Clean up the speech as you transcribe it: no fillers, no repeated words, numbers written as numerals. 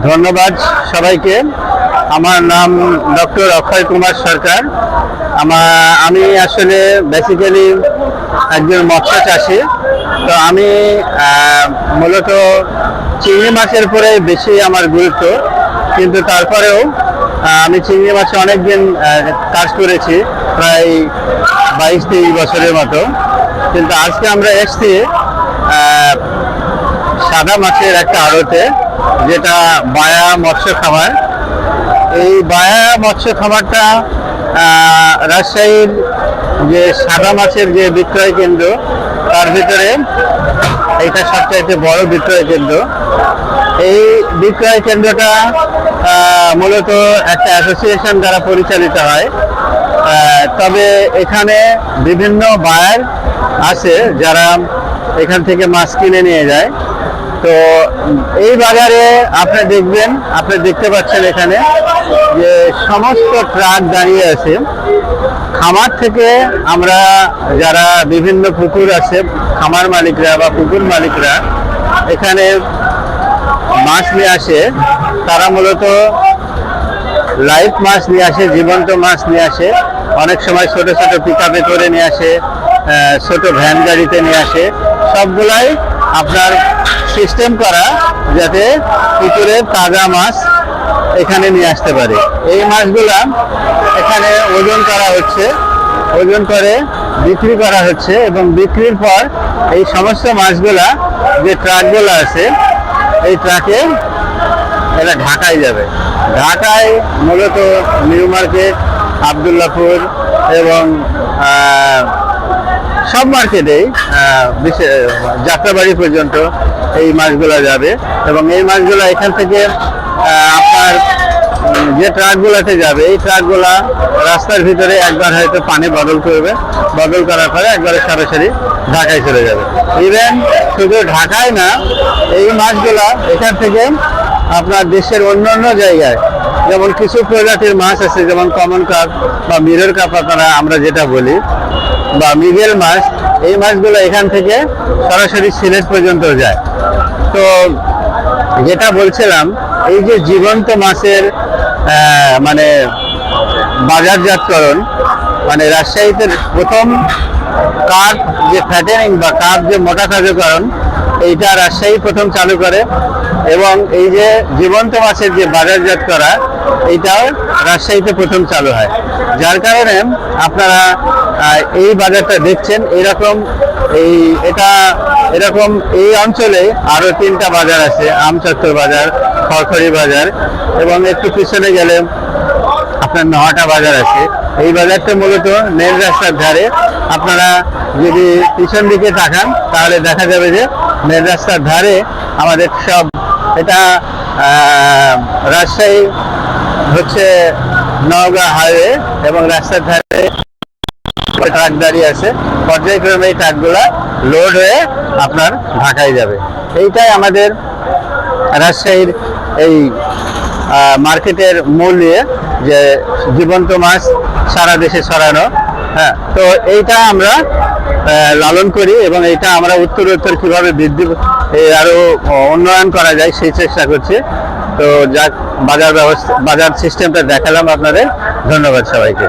ধন্যবাদ সবাইকে। আমার নাম ডক্টর অক্ষয় কুমার সরকার। আমি আসলে বেসিক্যালি একজন মৎস্য চাষী। তো আমি মূলত চিংড়ি মাছের উপরে বেশি আমার গুরুত্ব, কিন্তু তারপরেও আমি চিংড়ি মাছে অনেকদিন কাজ করেছি, প্রায় 22-23 বছরের মতো। কিন্তু আজকে আমরা এসছি সাদা মাছের একটা আড়তে, যেটা বায়া মৎস্য খামার। এই বায়া মৎস্য খামারটা রাজশাহীর যে সাদা মাছের যে বিক্রয় কেন্দ্র, তার ভিতরে এটা সবচাইতে বড় বিক্রয় কেন্দ্র। এই বিক্রয় কেন্দ্রটা মূলত একটা অ্যাসোসিয়েশন দ্বারা পরিচালিত হয়। তবে এখানে বিভিন্ন বায়ার আছে যারা এখান থেকে মাছ কিনে নিয়ে যায়। তো এই বাজারে আপনি দেখতে পাচ্ছেন এখানে যে সমস্ত ট্রাক দাঁড়িয়ে আছে। খামার থেকে আমরা যারা বিভিন্ন পুকুর আছে, খামার মালিকরা বা পুকুর মালিকরা এখানে মাছ নিয়ে আসে। তারা মূলত লাইভ মাছ নিয়ে আসে, জীবন্ত মাছ নিয়ে আসে। অনেক সময় ছোট ছোট পিকআপে করে নিয়ে আসে, ছোট ভ্যান গাড়িতে নিয়ে আসে। সবগুলাই আপনার সিস্টেম করা যাতে পুকুরের তাজা মাছ এখানে নিয়ে আসতে পারে। এই মাছগুলা এখানে ওজন করা হচ্ছে, ওজন করে বিক্রি করা হচ্ছে, এবং বিক্রির পর এই সমস্ত মাছগুলা যে ট্রাকগুলো আছে, এই ট্রাকে এটা ঢাকায় যাবে। ঢাকায় মূলত নিউ মার্কেট, আবদুল্লাপুর এবং সব মার্কেটেই যাত্রাবাড়ি পর্যন্ত এই মাছগুলো যাবে। এবং এই মাছগুলো এখান থেকে আপনার যে ট্রাকগুলোতে যাবে, এই ট্রাকগুলা রাস্তার ভিতরে একবার হয়তো পানি বদল করবে, বদল করার পরে একবারে সরাসরি ঢাকায় চলে যাবে। ইভেন শুধু ঢাকায় না, এই মাছগুলা এখান থেকে আপনার দেশের অন্যান্য জায়গায়, যেমন কিছু প্রজাতির মাছ আছে, যেমন কমন কাপ বা মিরর কাপ আমরা যেটা বলি, বা মৃগেল মাছ, এই মাছগুলো এখান থেকে সরাসরি সিলেট পর্যন্ত যায়। তো যেটা বলছিলাম, এই যে জীবন্ত মাছের মানে বাজারজাতকরণ, মানে রাজশাহীতে প্রথম কাপ যে ফ্যাটেনিং বা কাপ যে মোটা কার্যকরণ, এইটা রাজশাহী প্রথম চালু করে। এবং এই যে জীবন্ত মাছের যে বাজারজাত করা, এইটাও রাজশাহীতে প্রথম চালু হয়। যার কারণে আপনারা এই বাজারটা দেখছেন। এরকম এই অঞ্চলে আরো 3টা বাজার আছে, আমচত্বর বাজার, খড়খড়ি বাজার, এবং একটু পিছনে গেলে আপনার 9টা বাজার আছে। এই বাজারটা মূলত মেন রাস্তার ধারে। আপনারা যদি পিছন দিকে তাকান তাহলে দেখা যাবে যে মেন রাস্তার ধারে আমাদের সব, এটা রাজশাহী হচ্ছে নওগাঁ হাইওয়ে, এবং রাস্তার ধারে ট্রাক দাঁড়িয়ে আছে। পর্যায়ক্রমে এই ট্রাকগুলা লোড হয়ে আপনার ঢাকায় যাবে। এইটাই আমাদের রাজশাহীর এই মার্কেটের মূল ইয়ে, যে জীবন্ত মাছ সারা দেশে ছড়ানো। হ্যাঁ, তো এইটা আমরা লালন করি, এবং এইটা আমরা উত্তরোত্তর কিভাবে বৃদ্ধি আরো উন্নয়ন করা যায় সেই চেষ্টা করছি। তো যাক, বাজার সিস্টেমটা দেখালাম আপনাদের। ধন্যবাদ সবাইকে।